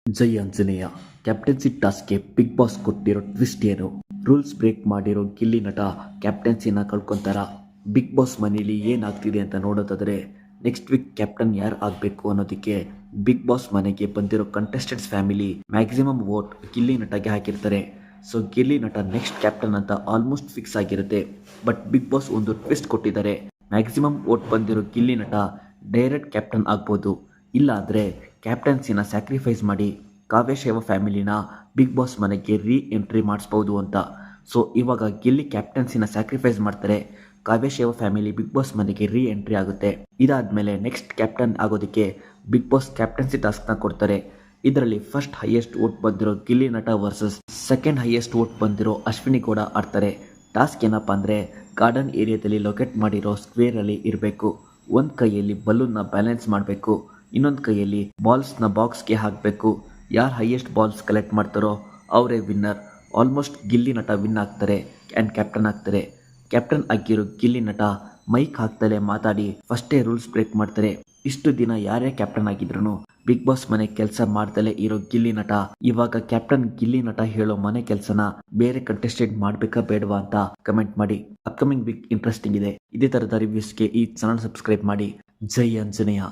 ಜೈ Anjaneya. Captaincy ಟಾಸ್ಕ್ಗೆ big boss ಕೊಟ್ಟಿರೋ twist ಏನು? Rules break ಮಾಡಿರೋ ಗಿಲ್ಲಿ ನಟ ಕ್ಯಾಪ್ಟನ್ಸಿನ ಕಳ್ಕೊಂತಾರ? ಬಿಗ್ ಬಾಸ್ ಮನೇಲಿ ಏನಾಗ್ತಿದೆ ಅಂತ ನೋಡೋದಾದ್ರೆ, ನೆಕ್ಸ್ಟ್ ವೀಕ್ ಕ್ಯಾಪ್ಟನ್ ಯಾರು ಆಗಬೇಕು ಅನ್ನೋದಕ್ಕೆ ಬಿಗ್ ಬಾಸ್ ಮನೆಗೆ ಬಂದಿರೋ contestants family maximum vote Gilli ನಟಗೆ ಹಾಕಿರ್ತಾರೆ. So Gilli Nata next captain ಅಂತ ಆಲ್ಮೋಸ್ಟ್ ಫಿಕ್ಸ್ ಆಗಿರುತ್ತೆ. ಬಟ್ ಬಿಗ್ ಬಾಸ್ ಒಂದು ಟ್ವಿಸ್ಟ್ ಕೊಟ್ಟಿದ್ದಾರೆ. ಮ್ಯಾಕ್ಸಿಮಮ್ ವೋಟ್ ಬಂದಿರೋ ಗಿಲ್ಲಿ ನಟ ಡೈರೆಕ್ಟ್ ಕ್ಯಾಪ್ಟನ್ ಆಗ್ಬೋದು, ಇಲ್ಲ ಅಂದರೆ ಕ್ಯಾಪ್ಟನ್ಸಿನ ಸ್ಯಾಕ್ರಿಫೈಸ್ ಮಾಡಿ ಕಾವ್ಯಶೇವ ಫ್ಯಾಮಿಲಿನ ಬಿಗ್ ಬಾಸ್ ಮನೆಗೆ ರೀ ಎಂಟ್ರಿ ಮಾಡಿಸ್ಬೋದು ಅಂತ. ಸೊ ಇವಾಗ ಗಿಲ್ಲಿ ಕ್ಯಾಪ್ಟನ್ಸಿನ ಸ್ಯಾಕ್ರಿಫೈಸ್ ಮಾಡ್ತಾರೆ, ಕಾವ್ಯಶೇವ ಫ್ಯಾಮಿಲಿ ಬಿಗ್ ಬಾಸ್ ಮನೆಗೆ ರೀ ಎಂಟ್ರಿ ಆಗುತ್ತೆ. ಇದಾದಮೇಲೆ ನೆಕ್ಸ್ಟ್ ಕ್ಯಾಪ್ಟನ್ ಆಗೋದಕ್ಕೆ ಬಿಗ್ ಬಾಸ್ ಕ್ಯಾಪ್ಟನ್ಸಿ ಟಾಸ್ಕ್ನ ಕೊಡ್ತಾರೆ. ಇದರಲ್ಲಿ ಫಸ್ಟ್ ಹೈಯೆಸ್ಟ್ ವೋಟ್ ಬಂದಿರೋ ಗಿಲ್ಲಿ ನಟ ವರ್ಸಸ್ ಸೆಕೆಂಡ್ ಹೈಯೆಸ್ಟ್ ವೋಟ್ ಬಂದಿರೋ ಅಶ್ವಿನಿ ಗೌಡ ಆಡ್ತಾರೆ. ಟಾಸ್ಕ್ ಏನಪ್ಪ ಅಂದರೆ, ಗಾರ್ಡನ್ ಏರಿಯಾದಲ್ಲಿ ಲೊಕೇಟ್ ಮಾಡಿರೋ ಸ್ಕ್ವೇರಲ್ಲಿ ಇರಬೇಕು. ಒಂದು ಕೈಯಲ್ಲಿ ಬಲೂನ್ನ ಬ್ಯಾಲೆನ್ಸ್ ಮಾಡಬೇಕು, ಇನ್ನೊಂದು ಕೈಯಲ್ಲಿ ಬಾಲ್ಸ್ನ ಬಾಕ್ಸ್ಗೆ ಹಾಕಬೇಕು. ಯಾರು ಹೈಯೆಸ್ಟ್ ಬಾಲ್ಸ್ ಕಲೆಕ್ಟ್ ಮಾಡ್ತಾರೋ ಅವರೇ ವಿನ್ನರ್. ಆಲ್ಮೋಸ್ಟ್ ಗಿಲ್ಲಿ ನಟ ವಿನ್ ಆಗ್ತಾರೆ ಆ್ಯಂಡ್ ಕ್ಯಾಪ್ಟನ್ ಆಗ್ತಾರೆ. ಕ್ಯಾಪ್ಟನ್ ಆಗಿರೋ ಗಿಲ್ಲಿ ನಟ ಮೈಕ್ ಹಾಕ್ತಲೇ ಮಾತಾಡಿ ಫಸ್ಟೇ ರೂಲ್ಸ್ ಬ್ರೇಕ್ ಮಾಡ್ತಾರೆ. ಇಷ್ಟು ದಿನ ಯಾರೇ ಕ್ಯಾಪ್ಟನ್ ಆಗಿದ್ರು ಬಿಗ್ ಬಾಸ್ ಮನೆ ಕೆಲಸ ಮಾಡ್ದಲೇ ಇರೋ ಗಿಲ್ಲಿ ನಟ ಇವಾಗ ಕ್ಯಾಪ್ಟನ್ ಗಿಲ್ಲಿ ನಟ ಹೇಳೋ ಮನೆ ಕೆಲಸನ ಬೇರೆ ಕಂಟೆಸ್ಟೆಂಟ್ ಮಾಡಬೇಕಾ ಬೇಡವಾ ಅಂತ ಕಮೆಂಟ್ ಮಾಡಿ. ಅಪ್ಕಮಿಂಗ್ ವೀಕ್ ಇಂಟ್ರೆಸ್ಟಿಂಗ್ ಇದೆ. ಇದೇ ಥರದ ರಿವ್ಯೂಸ್ಗೆ ಈ ಚಾನಲ್ ಸಬ್ಸ್ಕ್ರೈಬ್ ಮಾಡಿ. ಜೈ ಆಂಜನೇಯ.